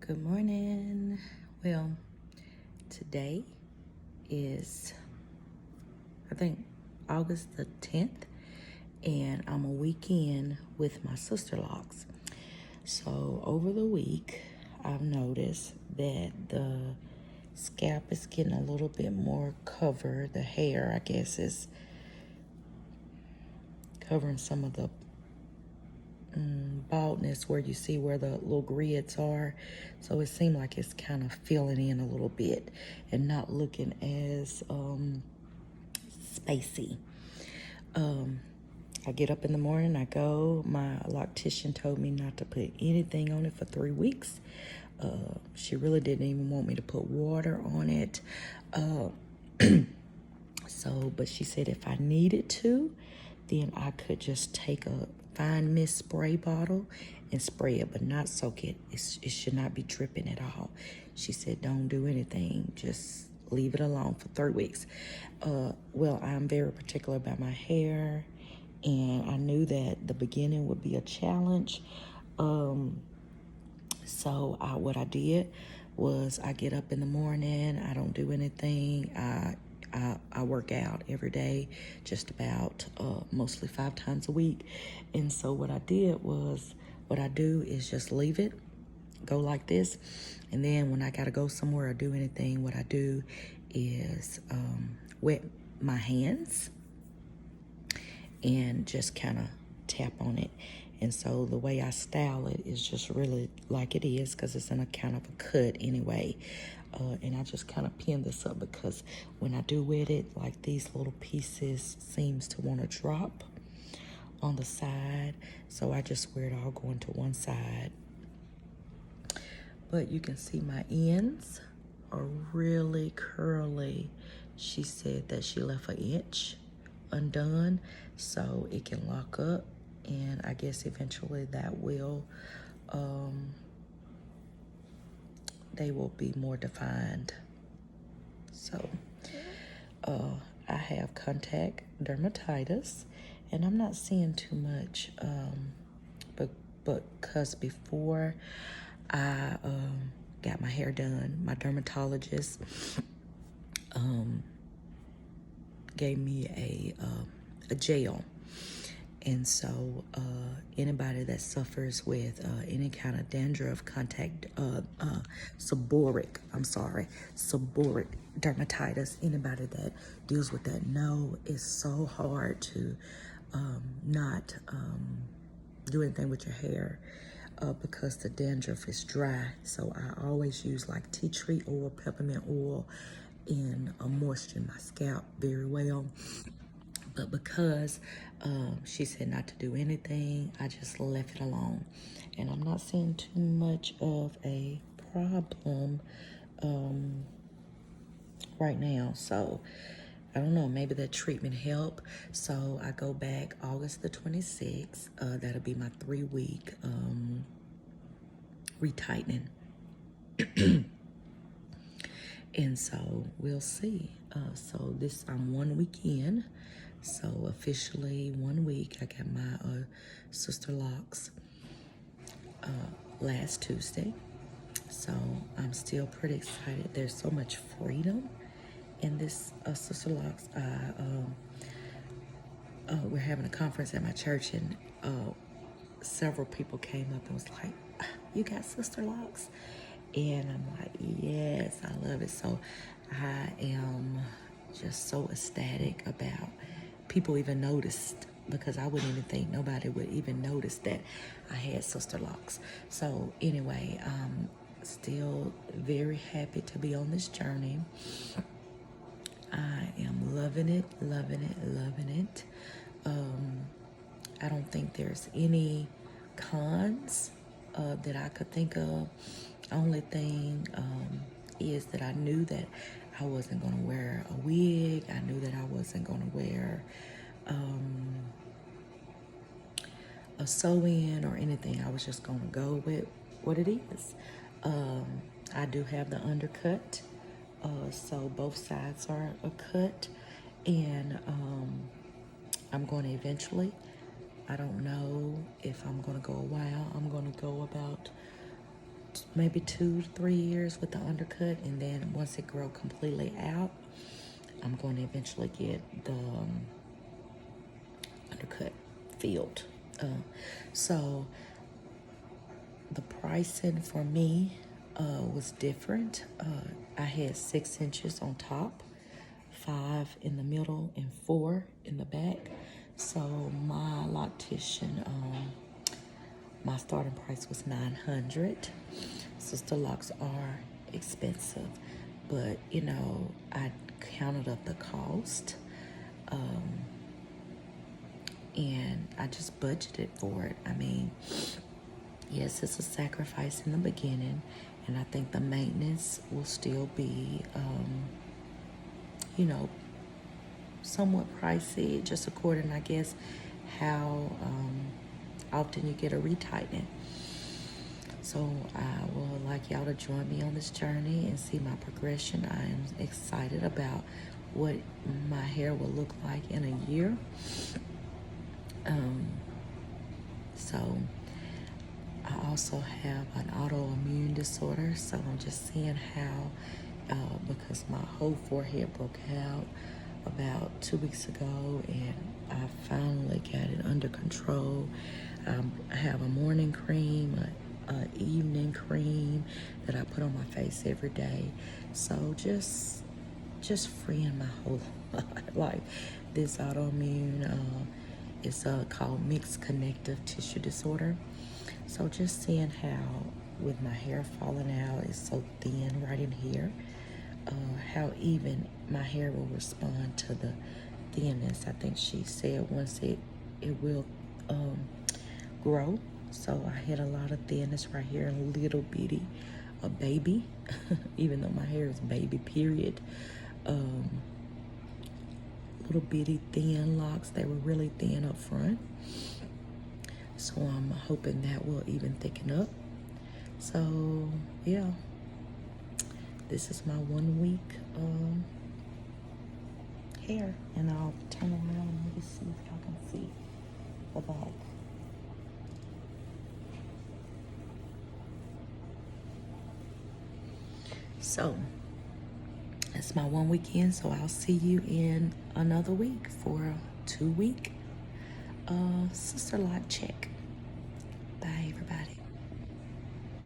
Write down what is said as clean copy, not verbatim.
Good morning. Well, today is, I think, August the 10th, and I'm a weekend with my Sisterlocs. So over the week, I've noticed that the scalp is getting a little bit more covered. The hair, I guess, is covering some of the baldness where you see where the little grids are. So it seemed like it's kind of filling in a little bit and not looking as spacey. I get up in the morning, I go. My loctician told me not to put anything on it for 3 weeks. She really didn't even want me to put water on it. But she said if I needed to, then I could just take a fine mist spray bottle and spray it, but not soak it. It should not be dripping at all. She said don't do anything, just leave it alone for 3 weeks. Well, I'm very particular about my hair, and I knew that the beginning would be a challenge. So what I did was I get up in the morning, I don't do anything. I work out every day, just about mostly 5 times a week. And so what I do is just leave it, go like this. And then when I got to go somewhere or do anything, what I do is wet my hands and just kind of tap on it. And so the way I style it is just really like it is, because it's in a kind of a cut anyway. And I just kind of pin this up because when I do wet it, like these little pieces seems to want to drop on the side. So I just wear it all going to one side. But you can see my ends are really curly. She said that she left an inch undone so it can lock up, and I guess eventually that will they will be more defined. So I have contact dermatitis, and I'm not seeing too much, but because before I got my hair done, my dermatologist gave me a gel. And so anybody that suffers with any kind of dandruff, seborrheic dermatitis, anybody that deals with that know it's so hard to not do anything with your hair because the dandruff is dry. So I always use like tea tree oil, peppermint oil, and moisture my scalp very well. But because she said not to do anything, I just left it alone. And I'm not seeing too much of a problem right now. So I don't know, maybe that treatment helped. So I go back August the 26th. That'll be my 3-week retightening. And so we'll see. So I'm 1 week in. So officially 1 week. I got my Sisterlocs last Tuesday. So I'm still pretty excited. There's so much freedom in this Sisterlocs. We're having a conference at my church, and several people came up and was like, "You got Sisterlocs?" And I'm like, yes, I love it. So I am just so ecstatic about people even noticed, because I wouldn't even think nobody would even notice that I had Sisterlocs. So anyway, I'm still very happy to be on this journey. I am loving it, loving it, loving it. I don't think there's any cons that I could think of. Only thing is that I knew that I wasn't going to wear a wig. I knew that I wasn't going to wear a sew-in or anything. I was just going to go with what it is. I do have the undercut, so both sides are a cut, and I'm going to eventually, I don't know if I'm going to go a while. I'm going to go about maybe 2 to 3 years with the undercut, and then once it grow completely out, I'm going to eventually get the undercut filled. So the pricing for me was different. I had 6 inches on top, 5 in the middle, and 4 in the back. So my loctician, my starting price was $900. Sisterlocs are expensive, but you know, I counted up the cost, and I just budgeted for it. I mean, yes, it's a sacrifice in the beginning, and I think the maintenance will still be, you know, somewhat pricey, just according, I guess, how often you get a retightening. So I would like y'all to join me on this journey and see my progression. I am excited about what my hair will look like in a year. So I also have an autoimmune disorder, so I'm just seeing how, because my whole forehead broke out about 2 weeks ago, and I finally got it under control. I have a morning cream, an evening cream that I put on my face every day. So just freeing my whole life. This autoimmune is called mixed connective tissue disorder. So just seeing how with my hair falling out, it's so thin right in here, how even my hair will respond to the thinness. I think she said once it will grow. So I had a lot of thinness right here, a little bitty, a baby, even though my hair is baby, period. Little bitty thin locks. They were really thin up front. So I'm hoping that will even thicken up. So yeah, this is my 1 week hair, and I'll turn around and let me see if y'all can see the back. So that's my 1 weekend. So I'll see you in another week for a 2 week Sisterlock check. Bye, everybody.